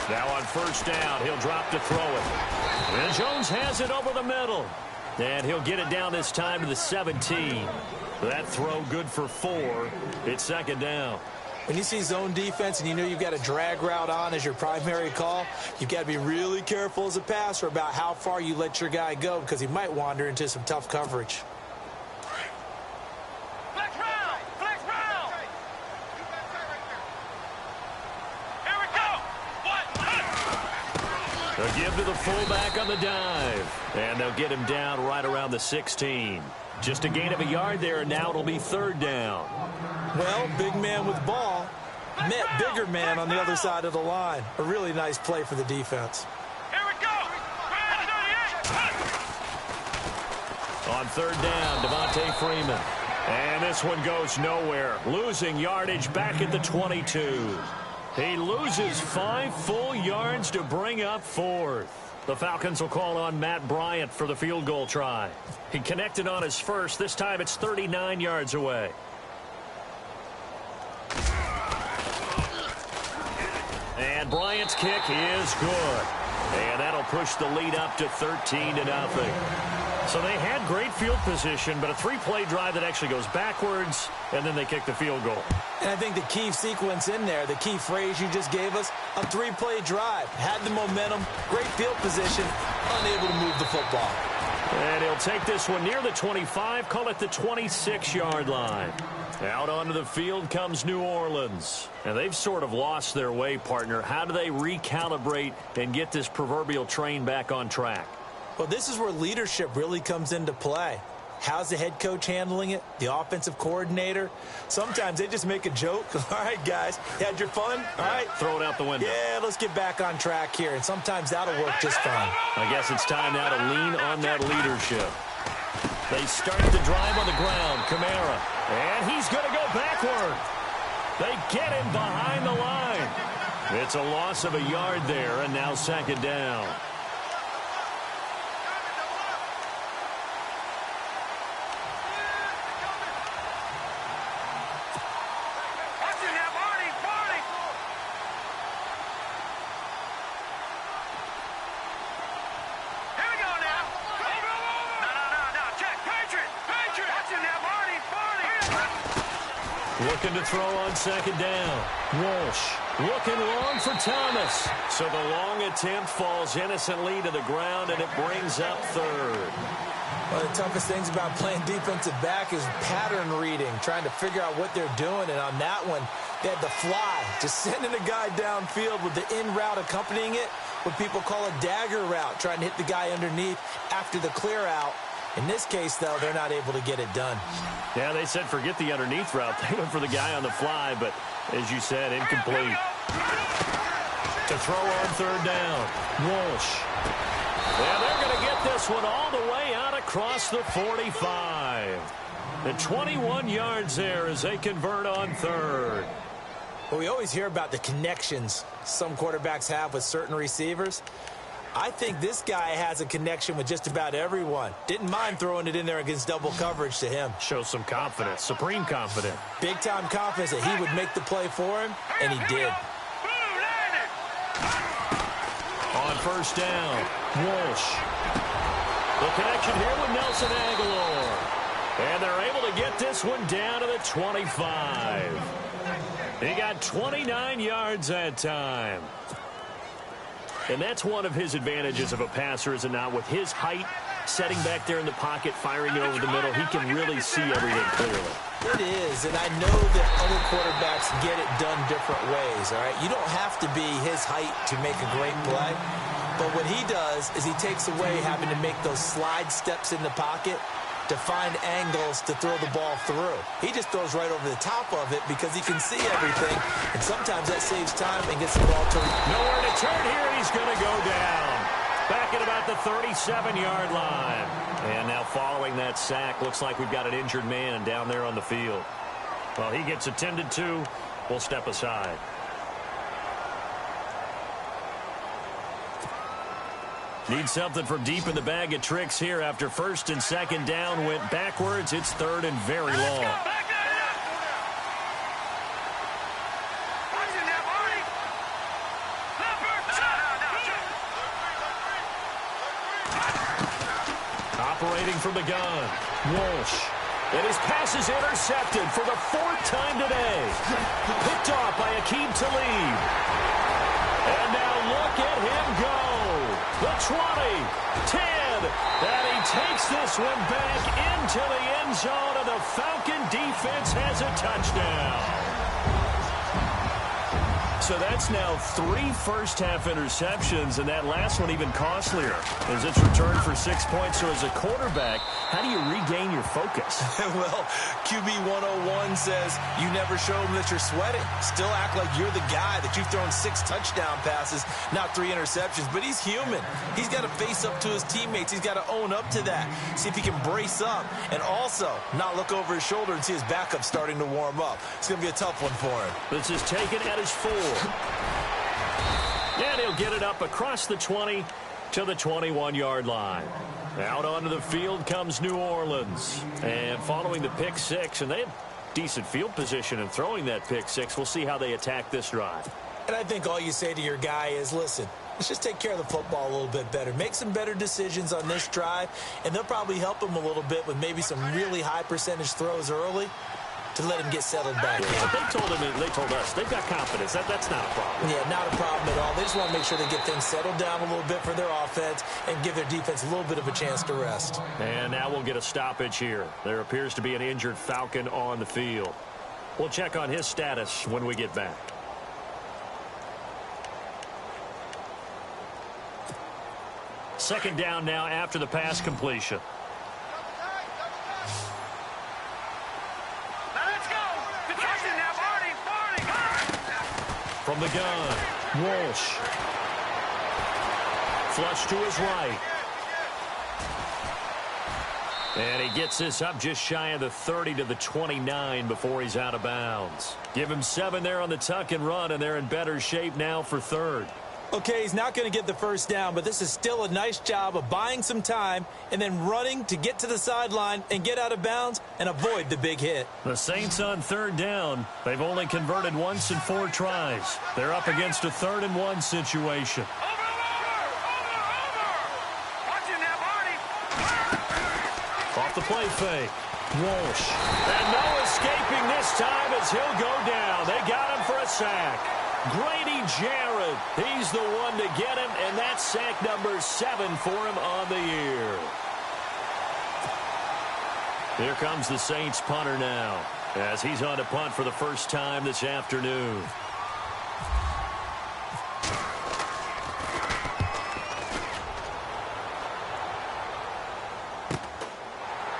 Now on first down, he'll drop to throw it. And Jones has it over the middle. And he'll get it down this time to the 17. That throw good for 4. It's second down. When you see zone defense and you know you've got a drag route on as your primary call, you've got to be really careful as a passer about how far you let your guy go because he might wander into some tough coverage. Flex round! Flex round! Here we go! They'll give to the fullback on the dive. And they'll get him down right around the 16. Just a gain of a yard there, and now it'll be third down. Well, big man with ball met bigger man on the other side of the line. A really nice play for the defense. Here we go! On third down, Devontae Freeman. And this one goes nowhere. Losing yardage back at the 22. He loses 5 full yards to bring up fourth. The Falcons will call on Matt Bryant for the field goal try. He connected on his first. This time it's 39 yards away. And Bryant's kick is good. And that'll push the lead up to 13-0. So they had great field position, but a 3-play drive that actually goes backwards, and then they kick the field goal. And I think the key sequence in there, the key phrase you just gave us, a 3-play drive. Had the momentum, great field position, unable to move the football. And he'll take this one near the 25, call it the 26-yard line. Out onto the field comes New Orleans. And they've sort of lost their way, partner. How do they recalibrate and get this proverbial train back on track? Well, this is where leadership really comes into play. How's the head coach handling it? The offensive coordinator? Sometimes they just make a joke. All right, guys, you had your fun? All right. Throw it out the window. Yeah, let's get back on track here. And sometimes that'll work just fine. I guess it's time now to lean on that leadership. They start the drive on the ground. Kamara. And he's going to go backward. They get him behind the line. It's a loss of a yard there, and now second down. Looking to throw on second down. Walsh looking long for Thomas. So the long attempt falls innocently to the ground, and it brings up third. One of the toughest things about playing defensive back is pattern reading, trying to figure out what they're doing. And on that one, they had the fly, just sending a guy downfield with the in route accompanying it, what people call a dagger route, trying to hit the guy underneath after the clear out. In this case, though, they're not able to get it done. Yeah, they said forget the underneath route. They went for the guy on the fly, but as you said, incomplete. To throw on third down, Walsh. Yeah, they're going to get this one all the way out across the 45. The 21 yards there as they convert on third. Well, we always hear about the connections some quarterbacks have with certain receivers. I think this guy has a connection with just about everyone. Didn't mind throwing it in there against double coverage to him. Shows some confidence, supreme confidence. Big-time confidence that he would make the play for him, and he did. On first down, Walsh. The connection here with Nelson Aguilar. And they're able to get this one down to the 25. He got 29 yards that time. And that's one of his advantages of a passer, is it not? With his height, setting back there in the pocket, firing it over the middle, he can really see everything clearly. It is, and I know that other quarterbacks get it done different ways, all right? You don't have to be his height to make a great play. But what he does is he takes away having to make those slide steps in the pocket to find angles to throw the ball through. He just throws right over the top of it because he can see everything, and sometimes that saves time and gets the ball to him. Nowhere to turn here, and he's going to go down. Back at about the 37-yard line. And now following that sack, looks like we've got an injured man down there on the field. Well, he gets attended to. We'll step aside. Need something from deep in the bag of tricks here after first and second down went backwards. It's third and very long. Number 2! Operating from the gun, Walsh. And his pass is intercepted for the 4th time today. Picked off by Aqib Talib. And now look at him go. The 20, 10, and he takes this one back into the end zone, and the Falcon defense has a touchdown. So that's now 3 first-half interceptions, and that last one even costlier as it's returned for 6 points. So as a quarterback, how do you regain your focus? Well, QB 101 says you never show them that you're sweating. Still act like you're the guy, that you've thrown 6 touchdown passes, not 3 interceptions. But he's human. He's got to face up to his teammates. He's got to own up to that. See if he can brace up and also not look over his shoulder and see his backup starting to warm up. It's going to be a tough one for him. This is taken at his 4. And he'll get it up across the 20 to the 21-yard line. Out onto the field comes New Orleans. And following the pick 6, and they have decent field position in throwing that pick 6. We'll see how they attack this drive. And I think all you say to your guy is, listen, let's just take care of the football a little bit better. Make some better decisions on this drive, and they'll probably help him a little bit with maybe some really high percentage throws early to let him get settled back in. But they told us they've got confidence. That's not a problem. Yeah, not a problem at all. They just want to make sure they get things settled down a little bit for their offense and give their defense a little bit of a chance to rest. And now we'll get a stoppage here. There appears to be an injured Falcon on the field. We'll check on his status when we get back. Second down now after the pass completion. From the gun, Walsh. Flush to his right. And he gets this up just shy of the 30 to the 29 before he's out of bounds. Give him 7 there on the tuck and run, and they're in better shape now for 3rd. Okay, he's not going to get the first down, but this is still a nice job of buying some time and then running to get to the sideline and get out of bounds and avoid the big hit. The Saints on 3rd down. They've only converted once in 4 tries. They're up against a 3rd and 1 situation. Off the play fake. Walsh. And no escaping this time as he'll go down. They got him for a sack. Grady Jarrett, he's the one to get him, and that's sack number 7 for him on the year. Here comes the Saints punter now, as he's on to punt for the first time this afternoon.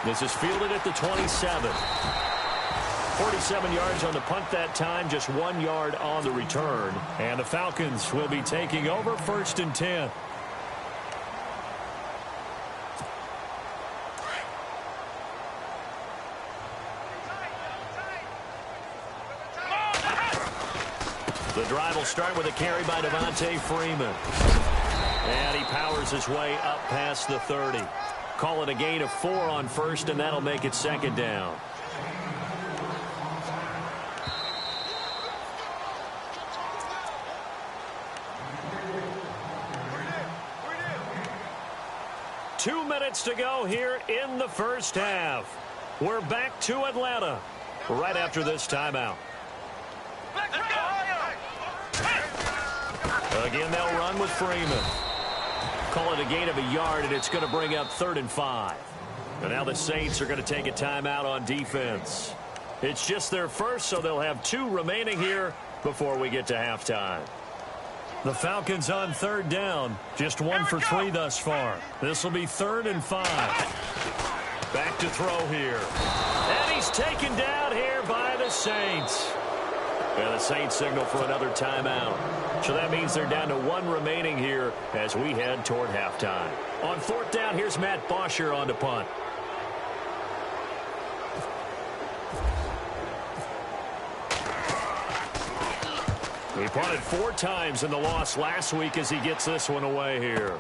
This is fielded at the 27. 47 yards on the punt that time, just 1 yard on the return. And the Falcons will be taking over 1st and 10. The drive will start with a carry by Devontae Freeman. And he powers his way up past the 30. Call it a gain of 4 on 1st, and that'll make it 2nd down. Two minutes to go here in the first half. We're back to Atlanta right after this timeout. Again, they'll run with Freeman. Call it a gain of a yard, and it's going to bring up 3rd and 5. And now the Saints are going to take a timeout on defense. It's just their first, so they'll have 2 remaining here before we get to halftime. The Falcons on 3rd down. Just 1 for 3 thus far. This will be 3rd and 5. Back to throw here. And he's taken down here by the Saints. And the Saints signal for another timeout. So that means they're down to 1 remaining here as we head toward halftime. On 4th down, here's Matt Bosher on the punt. He punted 4 times in the loss last week as he gets this one away here.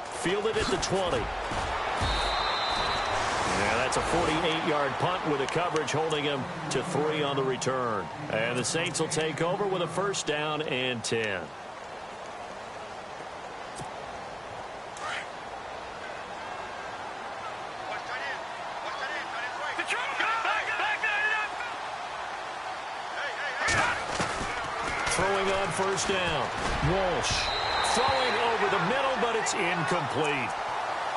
Fielded at the 20. Yeah, that's a 48-yard punt with a coverage holding him to 3 on the return. And the Saints will take over with a 1st down and 10. Throwing on first down. Walsh throwing over the middle, but it's incomplete.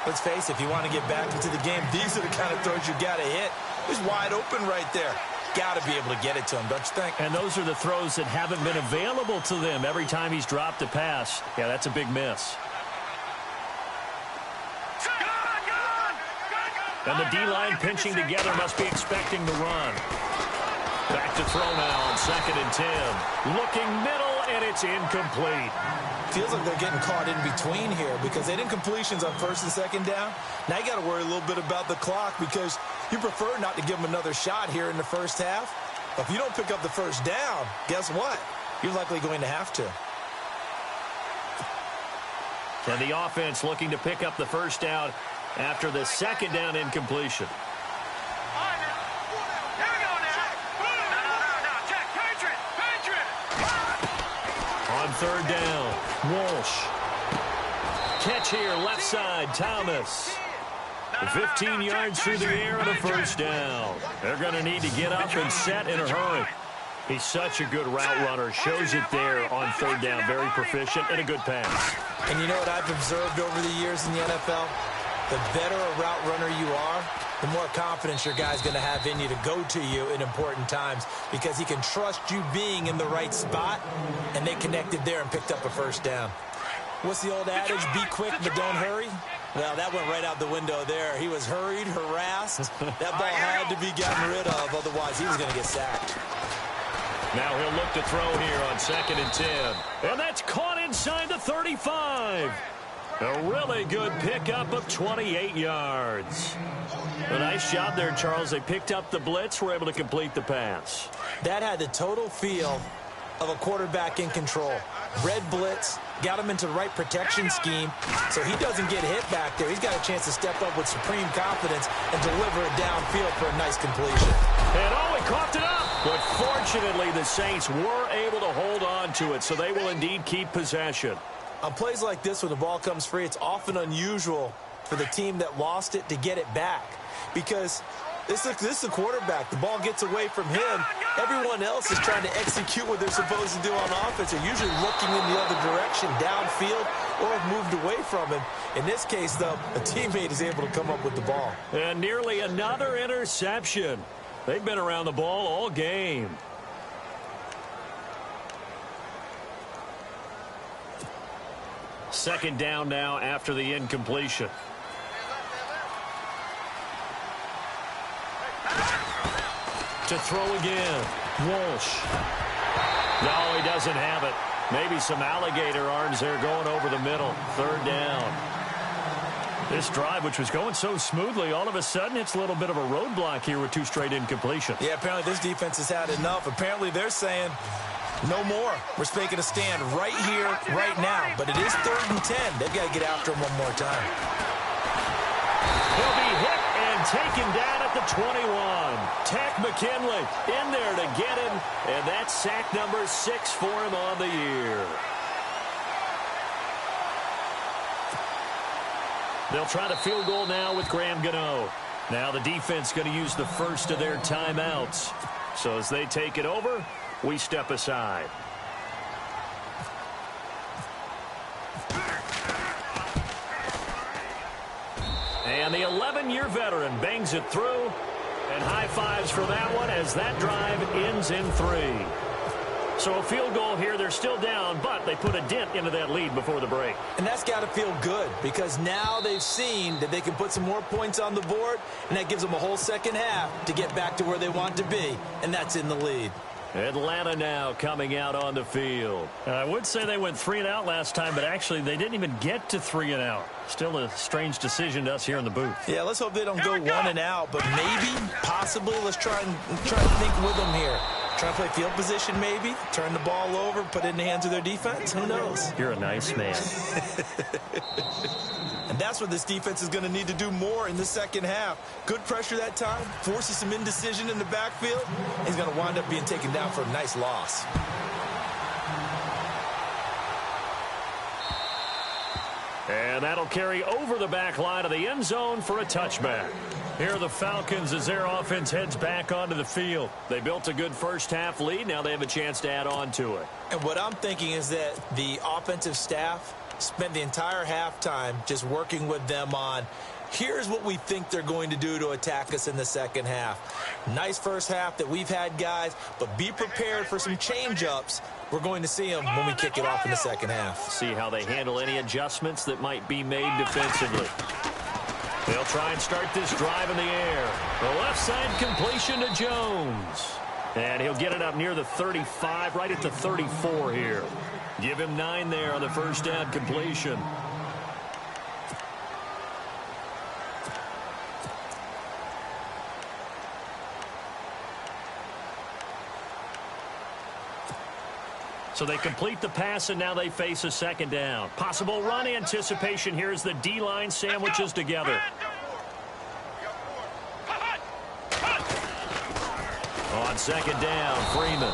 Let's face it, if you want to get back into the game, these are the kind of throws you got to hit. He's wide open right there. Got to be able to get it to him, don't you think? And those are the throws that haven't been available to them every time he's dropped a pass. Yeah, that's a big miss. And the D-line pinching together must be expecting the run. Back to throw now on 2nd and 10. Looking middle, and it's incomplete. Feels like they're getting caught in between here because they didn't completions on 1st and 2nd down. Now you got to worry a little bit about the clock because you prefer not to give them another shot here in the first half. But if you don't pick up the first down, guess what? You're likely going to have to. And the offense looking to pick up the first down after the 2nd down incompletion. On 3rd down, Walsh. Catch here, left side, Thomas. 15 yards through the air and a first down. They're going to need to get up and set in a hurry. He's such a good route runner. Shows it there on 3rd down. Very proficient and a good pass. And you know what I've observed over the years in the NFL? The better a route runner you are, the more confidence your guy's going to have in you to go to you in important times because he can trust you being in the right spot, and they connected there and picked up a first down. What's the old adage? Be quick, but don't hurry. Well, that went right out the window there. He was hurried, harassed. That ball had to be gotten rid of, otherwise he was going to get sacked. Now he'll look to throw here on 2nd and 10. And that's caught inside the 35. A really good pickup of 28 yards. A nice job there, Charles. They picked up the blitz, were able to complete the pass. That had the total feel of a quarterback in control. Red blitz, got him into the right protection scheme, so he doesn't get hit back there. He's got a chance to step up with supreme confidence and deliver it downfield for a nice completion. And he coughed it up. But fortunately, the Saints were able to hold on to it, so they will indeed keep possession. On plays like this, when the ball comes free, it's often unusual for the team that lost it to get it back because this is a quarterback. The ball gets away from him. Everyone else is trying to execute what they're supposed to do on offense. They're usually looking in the other direction, downfield, or have moved away from him. In this case, though, a teammate is able to come up with the ball. And nearly another interception. They've been around the ball all game. Second down now after the incompletion. To throw again. Walsh. No, he doesn't have it. Maybe some alligator arms there going over the middle. 3rd down. This drive, which was going so smoothly, all of a sudden it's a little bit of a roadblock here with 2 straight incompletions. Yeah, apparently this defense has had enough. Apparently they're saying no more. We're making a stand right here, right now. But it is 3rd and 10. They've got to get after him one more time. He'll be hit and taken down at the 21. Tech McKinley in there to get him. And that's sack number 6 for him on the year. They'll try the field goal now with Graham Gano. Now the defense going to use the first of their timeouts. So as they take it over, we step aside. And the 11-year veteran bangs it through. And high fives for that one as that drive ends in 3. So a field goal here. They're still down, but they put a dent into that lead before the break. And that's got to feel good because now they've seen that they can put some more points on the board, and that gives them a whole second half to get back to where they want to be, and that's in the lead. Atlanta now coming out on the field. I would say they went 3 and out last time, but actually they didn't even get to 3 and out. Still a strange decision to us here in the booth. Yeah, let's hope they don't go 1 and out, but maybe, possibly, let's try and think with them here. Try to play field position maybe, turn the ball over, put it in the hands of their defense. Who knows? You're a nice man. And that's what this defense is going to need to do more in the second half. Good pressure that time, forces some indecision in the backfield. He's going to wind up being taken down for a nice loss. And that'll carry over the back line of the end zone for a touchback. Here are the Falcons as their offense heads back onto the field. They built a good first-half lead. Now they have a chance to add on to it. And what I'm thinking is that the offensive staff spent the entire halftime just working with them on, here's what we think they're going to do to attack us in the second half. Nice first half that we've had, guys, but be prepared for some change-ups. We're going to see them when we kick it off in the second half. See how they handle any adjustments that might be made defensively. They'll try and start this drive in the air. The left side completion to Jones. And he'll get it up near the 35, right at the 34 here. Give him 9 there on the first down completion. So they complete the pass, and now they face a second down. Possible run anticipation here as the D-line sandwiches together. On second down, Freeman.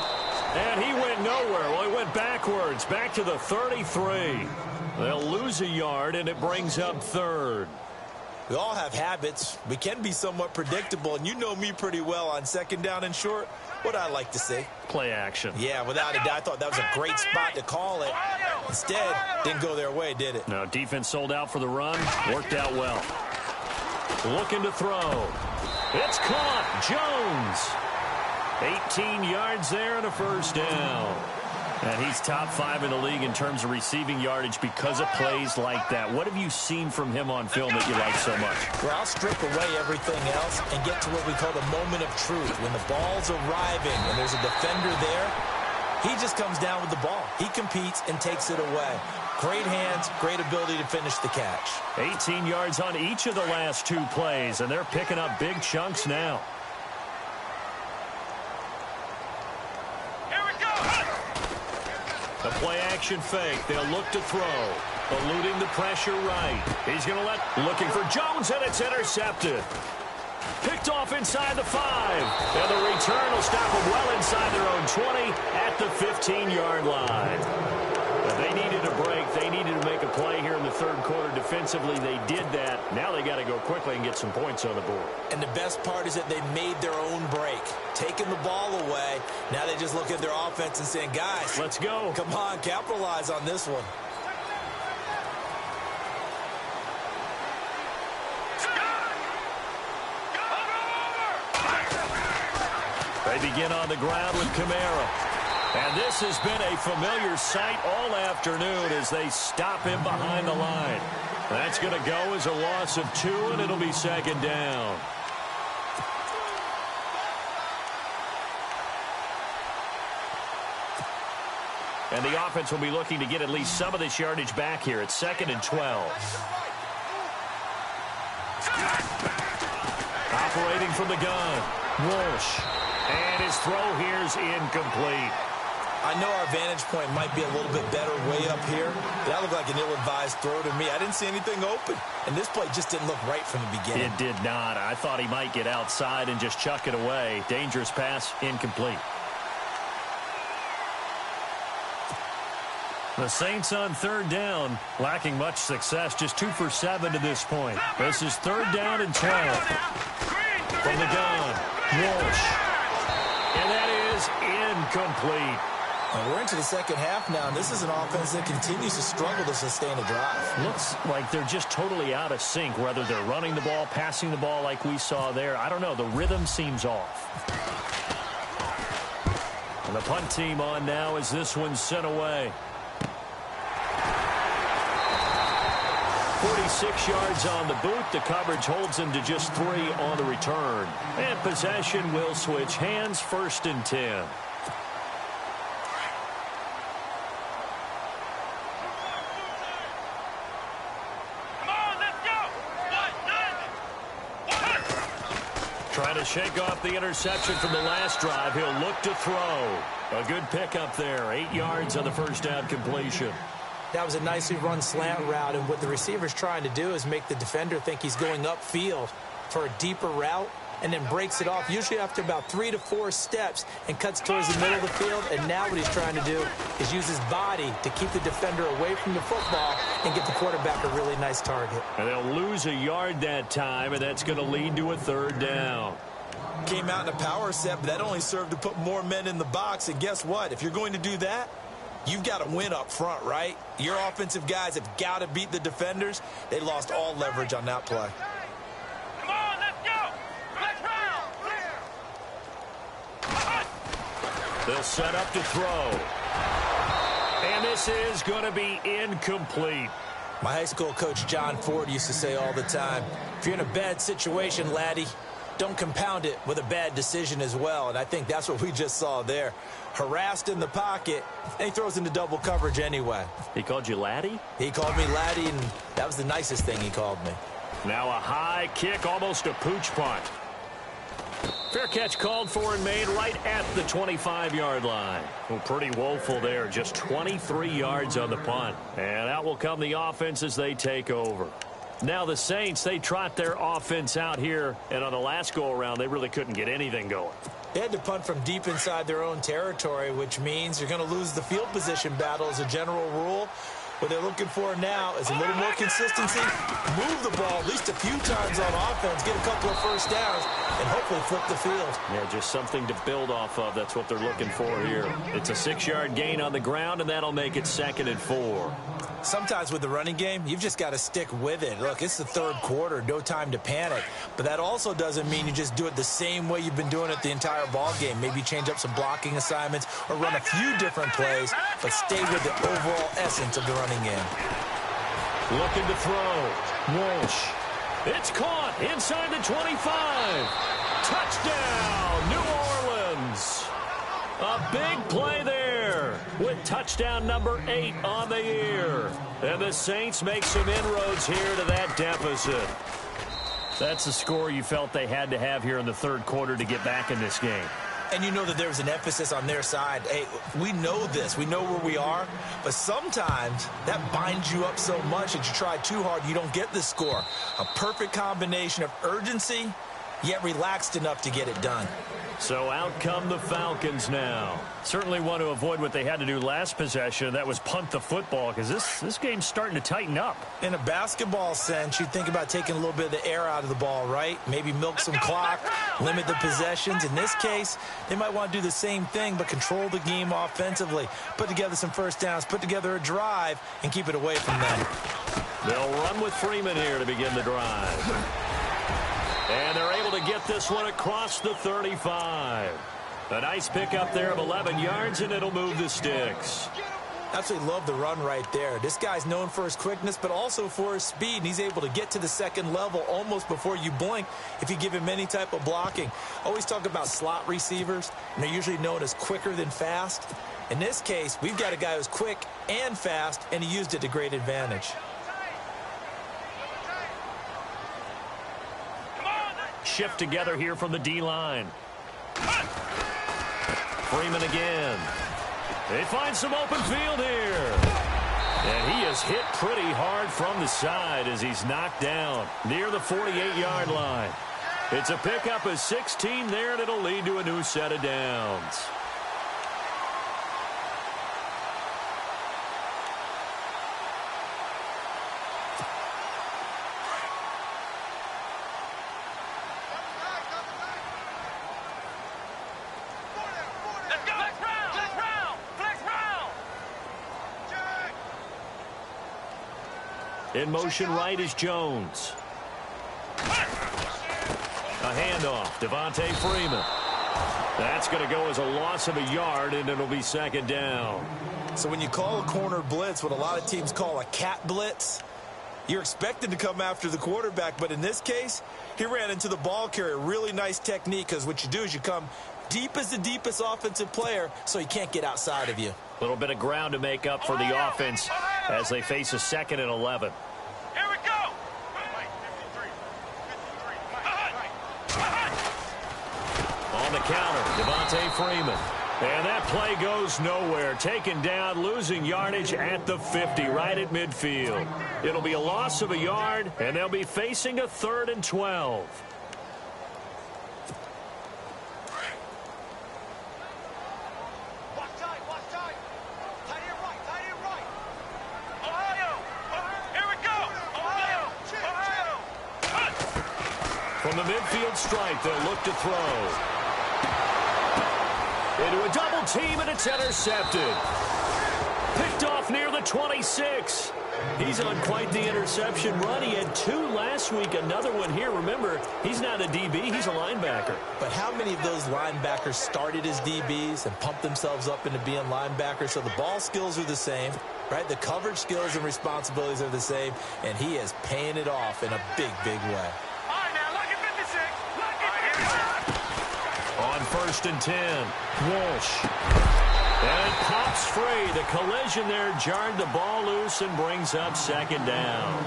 And he went nowhere. Well, he went backwards, back to the 33. They'll lose a yard, and it brings up third. We all have habits. We can be somewhat predictable, and you know me pretty well on second down and short. What I like to see. Play action. Yeah, without a doubt. I thought that was a great spot to call it. Instead, didn't go their way, did it? No, defense sold out for the run. Worked out well. Looking to throw. It's caught. Jones. 18 yards there and a first down. And he's top 5 in the league in terms of receiving yardage because of plays like that. What have you seen from him on film that you like so much? Well, I'll strip away everything else and get to what we call the moment of truth. When the ball's arriving and there's a defender there, he just comes down with the ball. He competes and takes it away. Great hands, great ability to finish the catch. 18 yards on each of the last 2 plays, and they're picking up big chunks now. The play-action fake. They'll look to throw. Eluding the pressure right. He's going to looking for Jones, and it's intercepted. Picked off inside the 5. And the return will stop them well inside their own 20 at the 15-yard line. But they needed a break. They needed to make a play here in the third quarter. Defensively, they did that. Now they got to go quickly and get some points on the board. And the best part is that they made their own break. Taking the ball away. Now they just look at their offense and saying, guys, let's go. Come on, capitalize on this one. They begin on the ground with Kamara. And this has been a familiar sight all afternoon as they stop him behind the line. That's going to go as a loss of 2, and it'll be second down. And the offense will be looking to get at least some of this yardage back here. It's 2nd and 12. Operating from the gun, Walsh. And his throw here's incomplete. I know our vantage point might be a little bit better way up here, but that looked like an ill-advised throw to me. I didn't see anything open, and this play just didn't look right from the beginning. It did not. I thought he might get outside and just chuck it away. Dangerous pass, incomplete. The Saints on third down, lacking much success, just 2 for 7 to this point. This is 3rd down and 12. From the gun, Walsh. And that is incomplete. And we're into the second half now, and this is an offense that continues to struggle to sustain a drive. Looks like they're just totally out of sync, whether they're running the ball, passing the ball like we saw there. I don't know. The rhythm seems off. And the punt team on now as this one's sent away. 46 yards on the boot. The coverage holds him to just 3 on the return. And possession will switch hands, 1st and 10. Trying to shake off the interception from the last drive. He'll look to throw. A good pickup there. 8 yards on the first down completion. That was a nicely run slant route, and what the receiver's trying to do is make the defender think he's going upfield for a deeper route. and then breaks it off, usually after about 3 to 4 steps, and cuts towards the middle of the field. And now what he's trying to do is use his body to keep the defender away from the football and get the quarterback a really nice target. And they'll lose a yard that time, and that's going to lead to a 3rd down. Came out in a power set, but that only served to put more men in the box. And guess what? If you're going to do that, you've got to win up front, right? Your offensive guys have got to beat the defenders. They lost all leverage on that play. Come on, let's go. Let's round. They'll set up to throw. And this is going to be incomplete. My high school coach, John Ford, used to say all the time, if you're in a bad situation, laddie, don't compound it with a bad decision as well. And I think that's what we just saw there. Harassed in the pocket, and he throws into double coverage anyway. He called you laddie? He called me laddie, and that was the nicest thing he called me. Now a high kick, almost a pooch punt. Fair catch called for and made right at the 25-yard line. Well, pretty woeful there, just 23 yards on the punt. And out will come the offense as they take over. Now the Saints, they trot their offense out here, and on the last go-around, they really couldn't get anything going. They had to punt from deep inside their own territory, which means you're going to lose the field position battle as a general rule. What they're looking for now is a little more consistency, move the ball at least a few times on offense, get a couple of first downs, and hopefully flip the field. Yeah, just something to build off of. That's what they're looking for here. It's a 6-yard gain on the ground, and that'll make it 2nd and 4. Sometimes with the running game, you've just got to stick with it. Look, it's the 3rd quarter, no time to panic. But that also doesn't mean you just do it the same way you've been doing it the entire ball game. Maybe change up some blocking assignments or run a few different plays, but stay with the overall essence of the running game. Looking to throw. Walsh. It's caught inside the 25. Touchdown, New Orleans. A big play there with touchdown number 8 on the year. And the Saints make some inroads here to that deficit. That's the score you felt they had to have here in the 3rd quarter to get back in this game. And you know that there's an emphasis on their side. Hey, we know this. We know where we are. But sometimes that binds you up so much that you try too hard, you don't get the score. A perfect combination of urgency, yet relaxed enough to get it done. So out come the Falcons now. Certainly want to avoid what they had to do last possession. That was punt the football, because this game's starting to tighten up. In a basketball sense, you think about taking a little bit of the air out of the ball, right? Maybe milk some clock, limit the possessions. In this case, they might want to do the same thing, but control the game offensively. Put together some first downs, put together a drive, and keep it away from them. They'll run with Freeman here to begin the drive. And they're able to get this one across the 35. A nice pickup there of 11 yards, and it'll move the sticks. Absolutely love the run right there. This guy's known for his quickness, but also for his speed, and he's able to get to the 2nd level almost before you blink if you give him any type of blocking. Always talk about slot receivers, and they're usually known as quicker than fast. In this case, we've got a guy who's quick and fast, and he used it to great advantage. Shift together here from the D-line. Freeman again. They find some open field here. And he is hit pretty hard from the side as he's knocked down near the 48-yard line. It's a pickup of 16 there, and it'll lead to a new set of downs. In motion right is Jones. A handoff, Devontae Freeman. That's going to go as a loss of a yard, and it'll be 2nd down. So when you call a corner blitz, what a lot of teams call a cat blitz, you're expected to come after the quarterback, but in this case, he ran into the ball carrier. Really nice technique, because what you do is you come deep as the deepest offensive player, so he can't get outside of you. A little bit of ground to make up for the offense as they face a 2nd and 11. Here we go. On the counter, Devontae Freeman. And that play goes nowhere. Taken down, losing yardage at the 50, right at midfield. It'll be a loss of a yard, and they'll be facing a 3rd and 12. From the midfield stripe, they'll look to throw. Into a double team, and it's intercepted. Picked off near the 26. He's on quite the interception run. He had 2 last week, another one here. Remember, he's not a DB, he's a linebacker. But how many of those linebackers started as DBs and pumped themselves up into being linebackers? So the ball skills are the same, right? The coverage skills and responsibilities are the same, and he is paying it off in a big, big way. All right, now, lucky 56. Lucky 56. On 1st and 10, Walsh. And it pops free. The collision there jarred the ball loose and brings up 2nd down.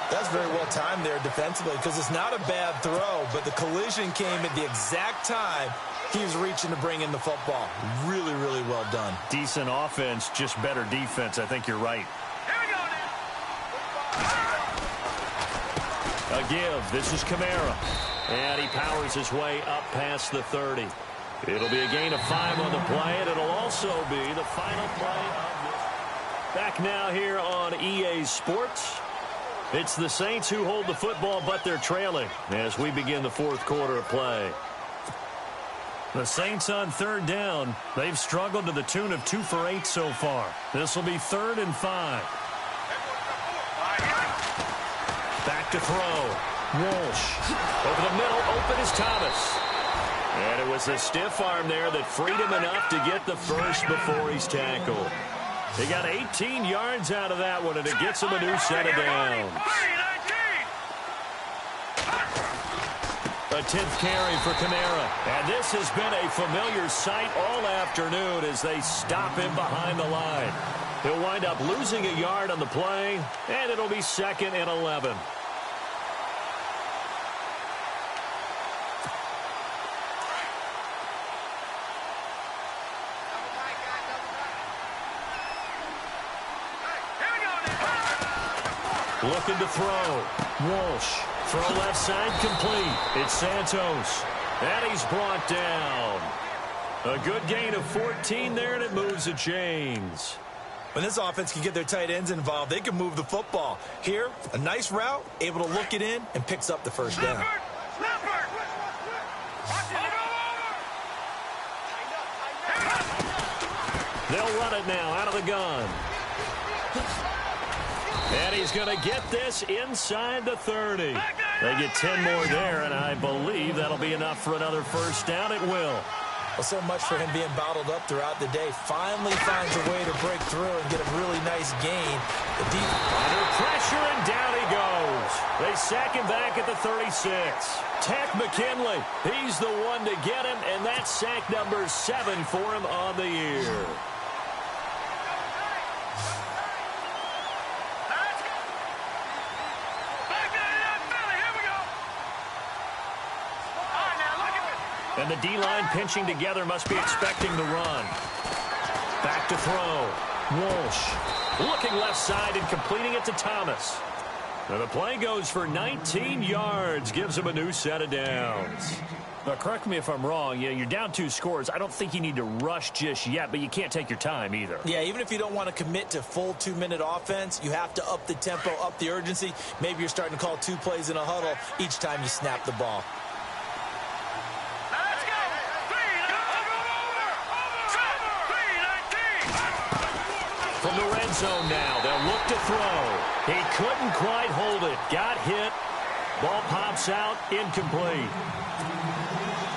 That's very well timed there defensively because it's not a bad throw, but the collision came at the exact time he was reaching to bring in the football. Really, really well done. Decent offense, just better defense. I think you're right. Here we go now. A give. This is Kamara. And he powers his way up past the 30. It'll be a gain of 5 on the play, and it'll also be the final play of this. Back now here on EA Sports. It's the Saints who hold the football, but they're trailing as we begin the 4th quarter of play. The Saints on 3rd down. They've struggled to the tune of 2 for 8 so far. This will be 3rd and 5. Back to throw. Walsh. Over the middle, open is Thomas. And it was a stiff arm there that freed him enough to get the first before he's tackled. He got 18 yards out of that one, and it gets him a new set of downs. A 10th carry for Kamara. And this has been a familiar sight all afternoon as they stop him behind the line. He'll wind up losing a yard on the play, and it'll be 2nd and 11. Looking to throw. Walsh. Throw left side complete. It's Santos. And he's brought down. A good gain of 14 there, and it moves the chains. When this offense can get their tight ends involved, they can move the football. Here, a nice route, able to look it in, and picks up the first down. They'll run it now out of the gun. And he's going to get this inside the 30. They get 10 more there, and I believe that'll be enough for another first down. It will. Well, so much for him being bottled up throughout the day. Finally finds a way to break through and get a really nice gain. The deep under pressure, and down he goes. They sack him back at the 36. Tech McKinley, he's the one to get him, and that's sack number 7 for him on the year. And the D-line pinching together must be expecting the run. Back to throw. Walsh looking left side and completing it to Thomas. And the play goes for 19 yards. Gives him a new set of downs. Now, correct me if I'm wrong. You're down 2 scores. I don't think you need to rush just yet, but you can't take your time either. Yeah, even if you don't want to commit to full 2-minute offense, you have to up the tempo, up the urgency. Maybe you're starting to call 2 plays in a huddle each time you snap the ball. From the red zone now, they'll look to throw. He couldn't quite hold it. Got hit. Ball pops out, incomplete.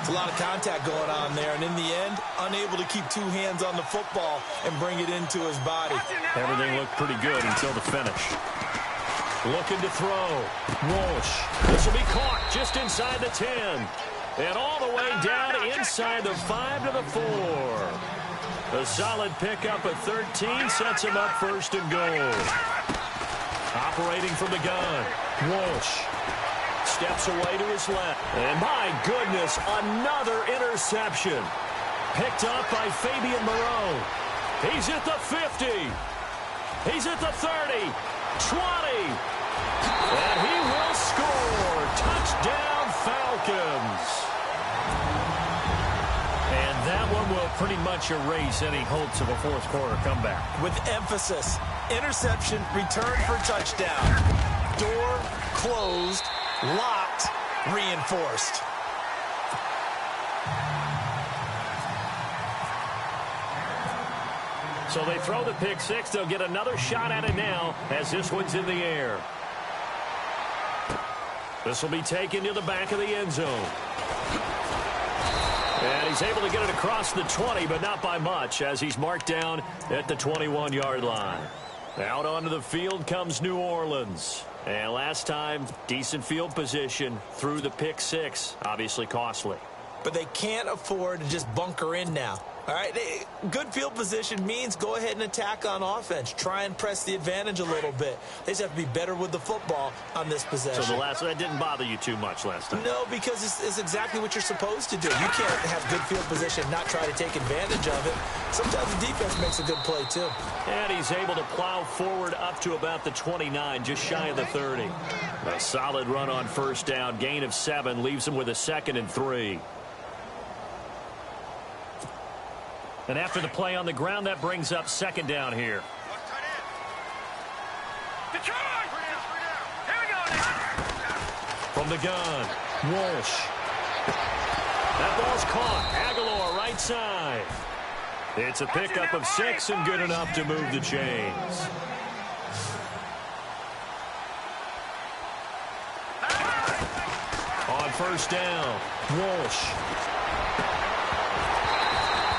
It's a lot of contact going on there, and in the end, unable to keep 2 hands on the football and bring it into his body. Everything looked pretty good until the finish. Looking to throw. Walsh. This will be caught just inside the 10. And all the way down inside the 5 to the 4. A solid pickup at 13 sets him up first and goal. Operating from the gun. Walsh steps away to his left. And my goodness, another interception. Picked up by Fabian Moreau. He's at the 50. He's at the 30. 20. And he will score. Touchdown, Falcons. And that one will pretty much erase any hopes of a 4th quarter comeback. With emphasis, interception, return for touchdown. Door closed, locked, reinforced. So they throw the pick six. They'll get another shot at it now as this one's in the air. This will be taken to the back of the end zone. And he's able to get it across the 20, but not by much as he's marked down at the 21-yard line. Out onto the field comes New Orleans. And last time, decent field position through the pick six. Obviously costly. But they can't afford to just bunker in now. All right, good field position means go ahead and attack on offense. Try and press the advantage a little bit. They just have to be better with the football on this possession. So that didn't bother you too much last time? No, because it's exactly what you're supposed to do. You can't have good field position and not try to take advantage of it. Sometimes the defense makes a good play, too. And he's able to plow forward up to about the 29, just shy of the 30. A solid run on first down. Gain of 7 leaves him with a 2nd and 3. And after the play on the ground, that brings up 2nd down here. From the gun, Walsh. That ball's caught. Aguilar right side. It's a pickup of 6 and good enough to move the chains. On first down, Walsh.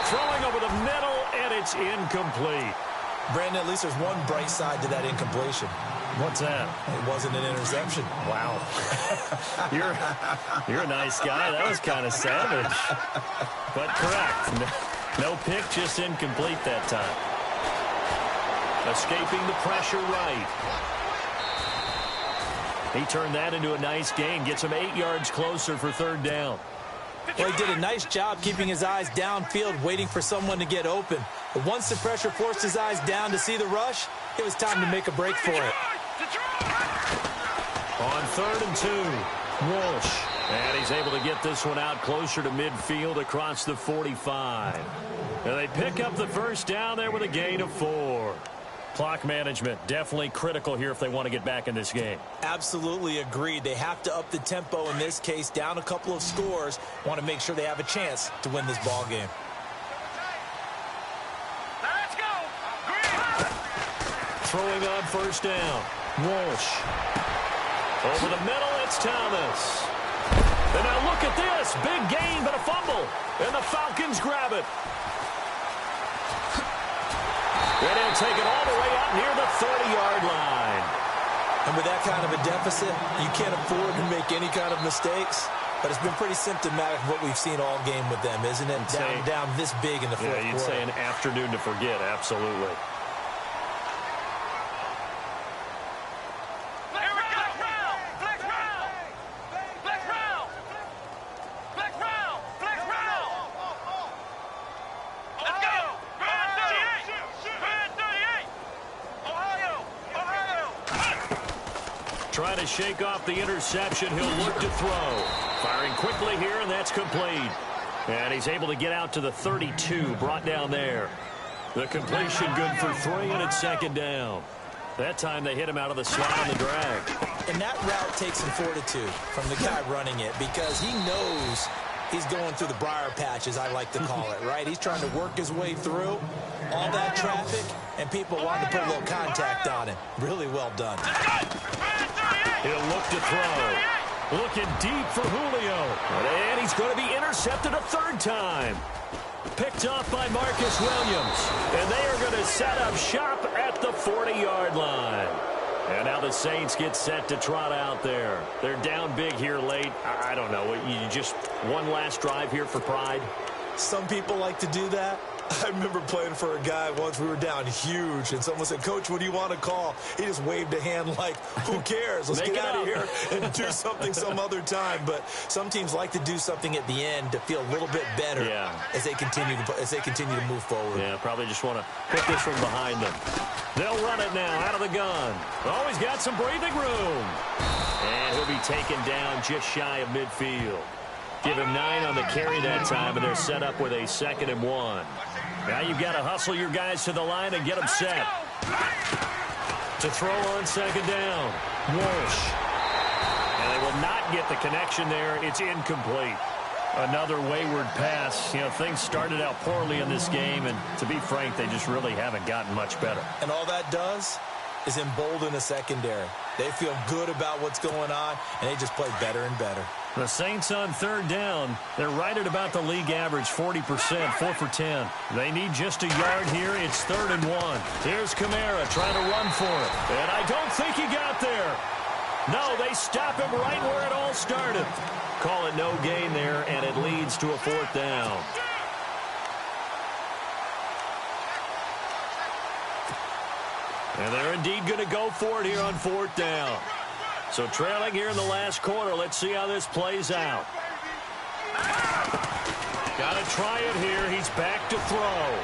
Throwing over the middle, and it's incomplete. Brandon, at least there's one bright side to that incompletion. What's that? It wasn't an interception. Wow. You're a nice guy. That was kind of savage. But correct. No pick, just incomplete that time. Escaping the pressure right. He turned that into a nice gain. Gets him 8 yards closer for 3rd down. Well, he did a nice job keeping his eyes downfield, waiting for someone to get open. But once the pressure forced his eyes down to see the rush, it was time to make a break for it. On 3rd and 2, Walsh. And he's able to get this one out closer to midfield across the 45. And they pick up the first down there with a gain of 4. Clock management, definitely critical here if they want to get back in this game. Absolutely agreed. They have to up the tempo in this case, down a couple of scores. Want to make sure they have a chance to win this ball game. Let's go. Throwing on first down, Walsh. Over the middle, it's Thomas. And now look at this. Big gain, but a fumble. And the Falcons grab it. And he'll take it all the way up near the 30-yard line. And with that kind of a deficit, you can't afford to make any kind of mistakes. But it's been pretty symptomatic of what we've seen all game with them, isn't it? Down this big in the fourth quarter. Yeah, you'd say an afternoon to forget, absolutely. Trying to shake off the interception. He'll look to throw. Firing quickly here, and that's complete. And he's able to get out to the 32, brought down there. The completion good for 3, and it's 2nd down. That time they hit him out of the slot on the drag. And that route takes some fortitude from the guy running it because he knows he's going through the briar patch, as I like to call it, right? He's trying to work his way through all that traffic, and people want to put a little contact on him. Really well done. He'll look to throw. Looking deep for Julio. And he's going to be intercepted a 3rd time. Picked off by Marcus Williams. And they are going to set up shop at the 40-yard line. And now the Saints get set to trot out there. They're down big here late. I don't know. You just one last drive here for pride? Some people like to do that. I remember playing for a guy once. We were down huge, and someone said, "Coach, what do you want to call?" He just waved a hand like, who cares? Let's get out of here and do something some other time. But some teams like to do something at the end to feel a little bit better as they continue to move forward. Yeah, probably just want to put this one behind them. They'll run it now out of the gun. Oh, he's got some breathing room. And he'll be taken down just shy of midfield. Give him 9 on the carry that time, and they're set up with a 2nd and 1. Now you've got to hustle your guys to the line and get them set. To throw on 2nd down, Walsh. And they they will not get the connection there. It's incomplete. Another wayward pass. You know, things started out poorly in this game, and to be frank, they just really haven't gotten much better. And all that does is embolden the secondary. They feel good about what's going on, and they just play better and better. The Saints on third down. They're right at about the league average, 40%, 4 for 10. They need just a yard here. It's 3rd and 1. Here's Kamara trying to run for it. And I don't think he got there. No, they stop him right where it all started. Call it no gain there, and it leads to a 4th down. And they're indeed going to go for it here on 4th down. So trailing here in the last quarter. Let's see how this plays out. Got to try it here. He's back to throw.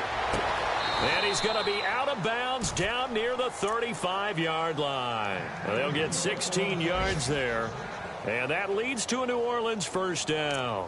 And he's going to be out of bounds down near the 35-yard line. And they'll get 16 yards there. And that leads to a New Orleans 1st down.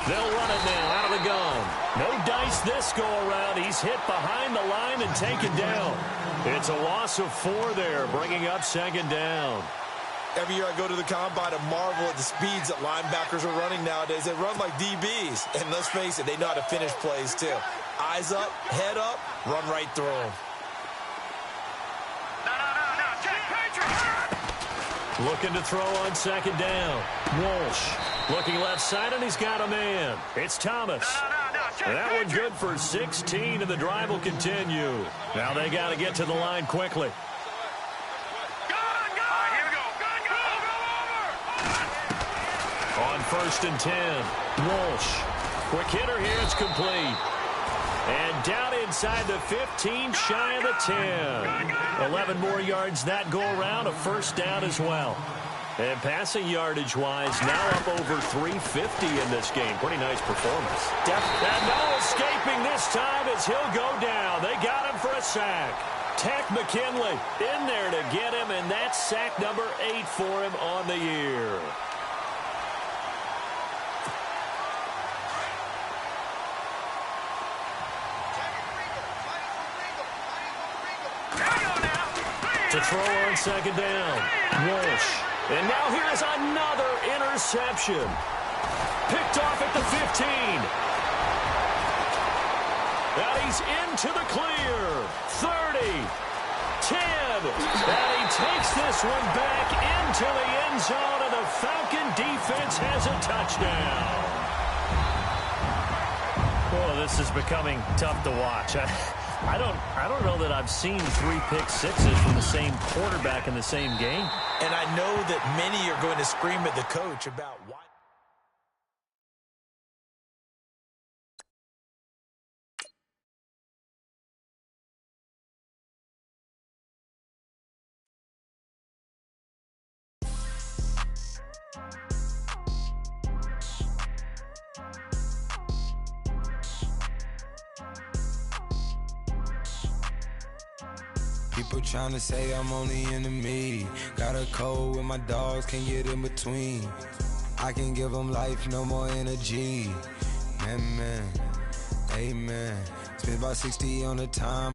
They'll run it now out of the gun. No dice this go-around. He's hit behind the line and taken down. It's a loss of 4 there, bringing up 2nd down. Every year I go to the combine and marvel at the speeds that linebackers are running nowadays. They run like DBs. And let's face it, they know how to finish plays too. Eyes up, head up, run right through them. Looking to throw on 2nd down. Walsh looking left side, and he's got a man. It's Thomas. And that one good for 16, and the drive will continue. Now they got to get to the line quickly. On 1st and 10, Walsh. Quick hitter here, it's complete. And down inside the 15, shy of the 10. 11 more yards that go around, a 1st down as well. And passing yardage-wise, now up over 350 in this game. Pretty nice performance. And no escaping this time as he'll go down. They got him for a sack. Tech McKinley in there to get him, and that's sack number 8 for him on the year. To throw on 2nd down, Walsh. And now here's another interception. Picked off at the 15. And he's into the clear. 30, 10. And he takes this one back into the end zone, and the Falcon defense has a touchdown. Oh, this is becoming tough to watch. I don't know that I've seen 3 pick sixes from the same quarterback in the same game. And I know that many are going to scream at the coach about why. People tryna say I'm only in the media. Got a cold with my dogs, can't get in between. I can give them life, no more energy. Man, amen. Spent about 60 on the time.